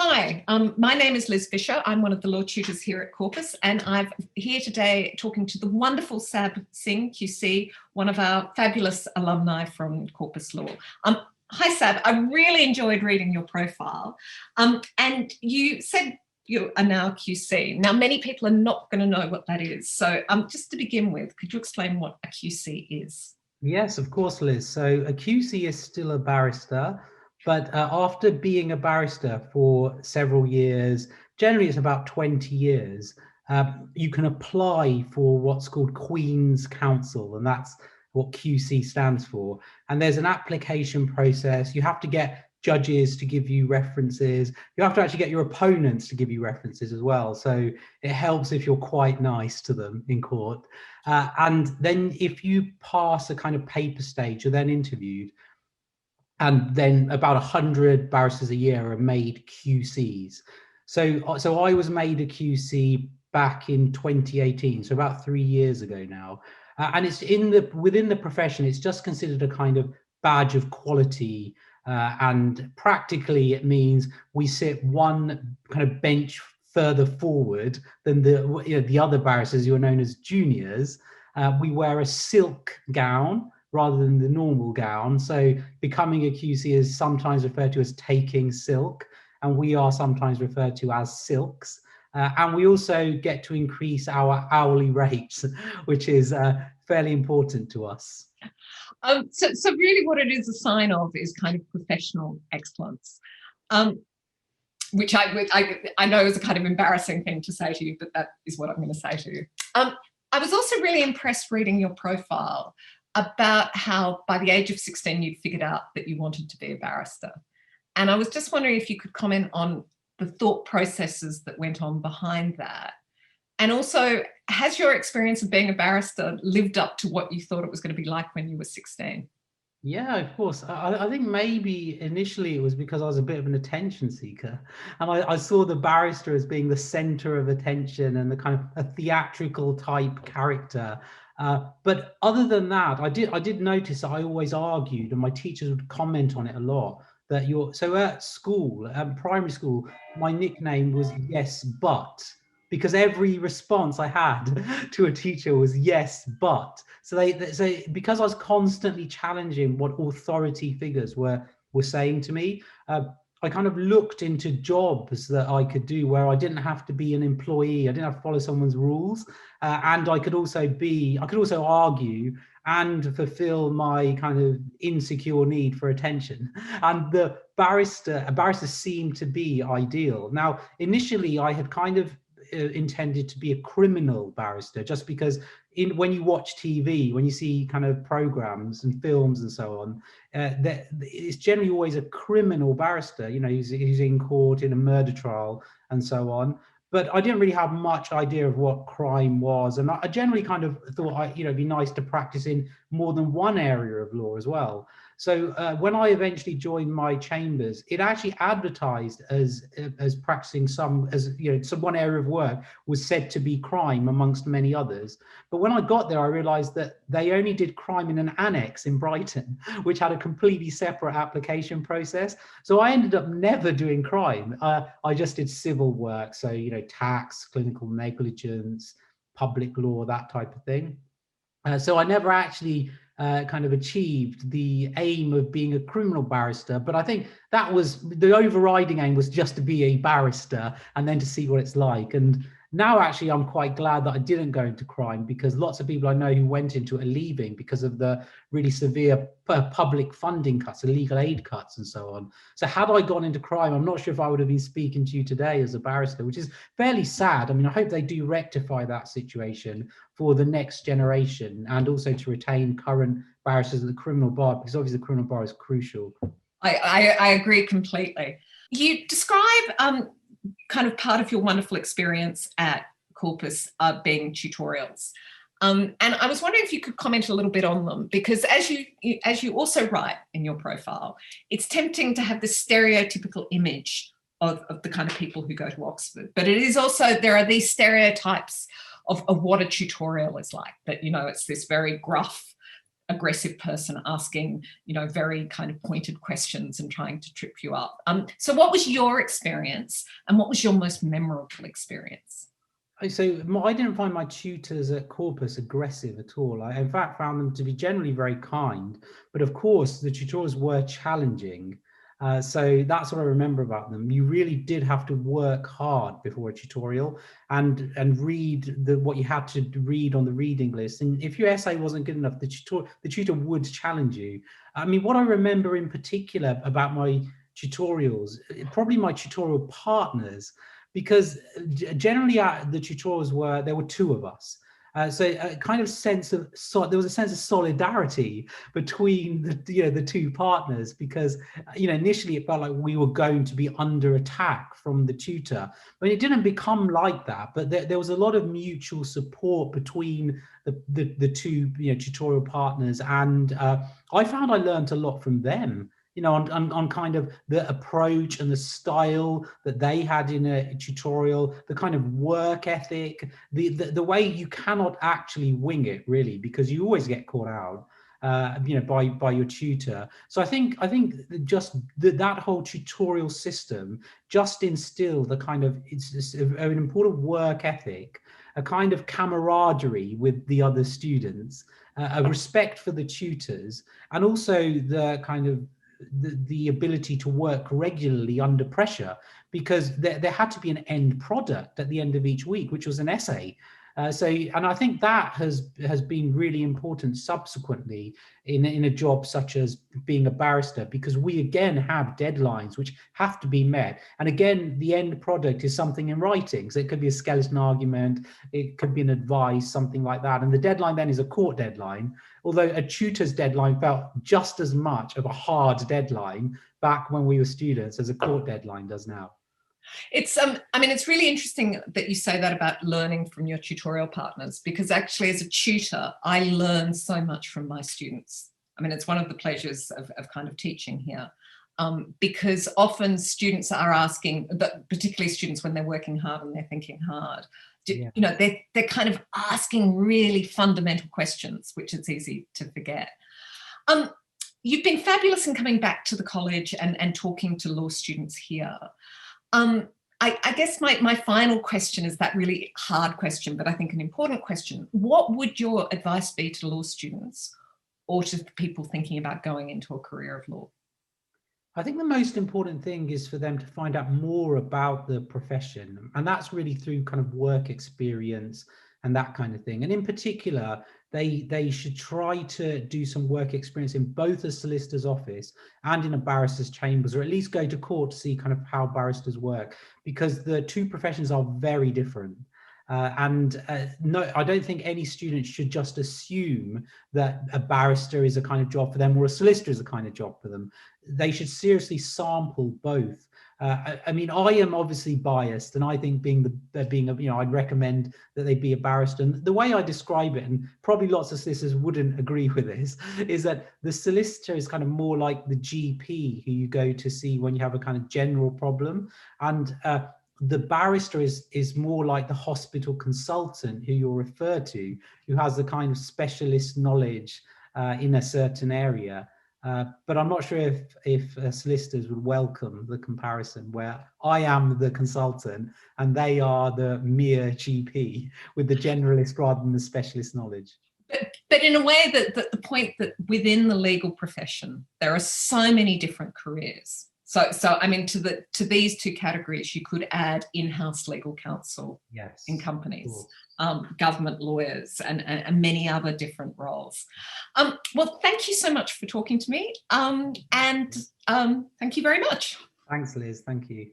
Hi, my name is Liz Fisher. I'm one of the law tutors here at Corpus, and I'm here today talking to the wonderful Sab Singh, QC, one of our fabulous alumni from Corpus Law. Hi, Sab. I really enjoyed reading your profile. And you said you are now QC. Now, many people are not going to know what that is. So just to begin with, could you explain what a QC is? Yes, of course, Liz. So a QC is still a barrister, but after being a barrister for several years, generally it's about 20 years, you can apply for what's called Queen's Counsel, and that's what QC stands for. And there's an application process. You have to get judges to give you references. You have to actually get your opponents to give you references as well. So it helps if you're quite nice to them in court. And then if you pass a kind of paper stage, you're then interviewed. And then about 100 barristers a year are made QCs. So I was made a QC back in 2018, so about 3 years ago now. And it's within the profession, it's just considered a kind of badge of quality. And practically it means we sit one kind of bench further forward than the other barristers who are known as juniors. We wear a silk gown rather than the normal gown. So becoming a QC is sometimes referred to as taking silk, and we are sometimes referred to as silks. And we also get to increase our hourly rates, which is fairly important to us. So really what it is a sign of is kind of professional excellence, which I know is a kind of embarrassing thing to say to you, but that is what I'm going to say to you. I was also really impressed reading your profile about how by the age of 16 you'd figured out that you wanted to be a barrister. And I was just wondering if you could comment on the thought processes that went on behind that. And also, has your experience of being a barrister lived up to what you thought it was going to be like when you were 16? Yeah, of course. I think maybe initially it was because I was a bit of an attention seeker, and I saw the barrister as being the center of attention and the kind of a theatrical type character. But other than that, I did notice that I always argued, and my teachers would comment on it a lot, that so at school, primary school, my nickname was Yes But, because every response I had to a teacher was yes but. So because I was constantly challenging what authority figures were saying to me, I kind of looked into jobs that I could do where I didn't have to be an employee, I didn't have to follow someone's rules, and I could also argue and fulfill my kind of insecure need for attention. And a barrister seemed to be ideal. Now, initially I had kind of intended to be a criminal barrister, just because when you watch TV, when you see kind of programs and films and so on, it's generally always a criminal barrister, who's in court in a murder trial and so on. But I didn't really have much idea of what crime was, and I generally kind of thought it'd be nice to practice in more than one area of law as well. So when I eventually joined my chambers, it actually advertised as practicing some one area of work was said to be crime amongst many others. But when I got there, I realized that they only did crime in an annex in Brighton, which had a completely separate application process. So I ended up never doing crime. I just did civil work. So, tax, clinical negligence, public law, that type of thing. So I never actually kind of achieved the aim of being a criminal barrister, but I think that was the overriding aim, was just to be a barrister and then to see what it's like. And now actually I'm quite glad that I didn't go into crime, because lots of people I know who went into it are leaving because of the really severe public funding cuts, the legal aid cuts and so on. So had I gone into crime, I'm not sure if I would have been speaking to you today as a barrister, which is fairly sad. I mean, I hope they do rectify that situation for the next generation, and also to retain current barristers at the criminal bar, because obviously the criminal bar is crucial. I agree completely. You describe kind of part of your wonderful experience at Corpus being tutorials. And I was wondering if you could comment a little bit on them, because as you also write in your profile, it's tempting to have this stereotypical image of the kind of people who go to Oxford. But it is also, there are these stereotypes of what a tutorial is like, that, it's this very gruff, aggressive person asking, very kind of pointed questions and trying to trip you up. So what was your experience, and what was your most memorable experience? So I didn't find my tutors at Corpus aggressive at all. I, in fact, found them to be generally very kind. But of course, the tutorials were challenging. So that's what I remember about them. You really did have to work hard before a tutorial and read what you had to read on the reading list. And if your essay wasn't good enough, the tutor would challenge you. I mean, what I remember in particular about my tutorials, probably my tutorial partners, because generally the tutorials there were two of us. So a kind of sense of, there was a sense of solidarity between the two partners, because initially it felt like we were going to be under attack from the tutor, but it didn't become like that. But there was a lot of mutual support between the two tutorial partners, and I found I learned a lot from them. On kind of the approach and the style that they had in a tutorial, the kind of work ethic, the way you cannot actually wing it, really, because you always get caught out, by your tutor. So I think just that whole tutorial system just instilled it's an important work ethic, a kind of camaraderie with the other students, a respect for the tutors, and also the kind of the ability to work regularly under pressure, because there had to be an end product at the end of each week, which was an essay. And I think that has been really important subsequently in a job such as being a barrister, because we again have deadlines which have to be met. And again, the end product is something in writing. So it could be a skeleton argument, it could be an advice, something like that. And the deadline then is a court deadline, although a tutor's deadline felt just as much of a hard deadline back when we were students as a court deadline does now. It's it's really interesting that you say that about learning from your tutorial partners, because actually as a tutor, I learn so much from my students. I mean, it's one of the pleasures of kind of teaching here, because often students are asking, particularly students when they're working hard and they're thinking hard, they're kind of asking really fundamental questions, which it's easy to forget. You've been fabulous in coming back to the college and talking to law students here. I guess my final question is that really hard question, but I think an important question. What would your advice be to law students or to people thinking about going into a career of law? I think the most important thing is for them to find out more about the profession, and that's really through kind of work experience and that kind of thing. And in particular, they should try to do some work experience in both a solicitor's office and in a barrister's chambers, or at least go to court to see kind of how barristers work, because the two professions are very different. No, I don't think any student should just assume that a barrister is a kind of job for them or a solicitor is a kind of job for them. They should seriously sample both. I mean, I am obviously biased, and I think I'd recommend that they be a barrister. And the way I describe it, and probably lots of solicitors wouldn't agree with this, is that the solicitor is kind of more like the GP who you go to see when you have a kind of general problem, and the barrister is more like the hospital consultant who you're referred to, who has the kind of specialist knowledge in a certain area. But I'm not sure if solicitors would welcome the comparison where I am the consultant and they are the mere GP with the generalist rather than the specialist knowledge. But in a way, that the point that within the legal profession, there are so many different careers. So I mean, to these two categories, you could add in-house legal counsel in companies, government lawyers, and many other different roles. Well, thank you so much for talking to me, and thank you very much. Thanks, Liz. Thank you.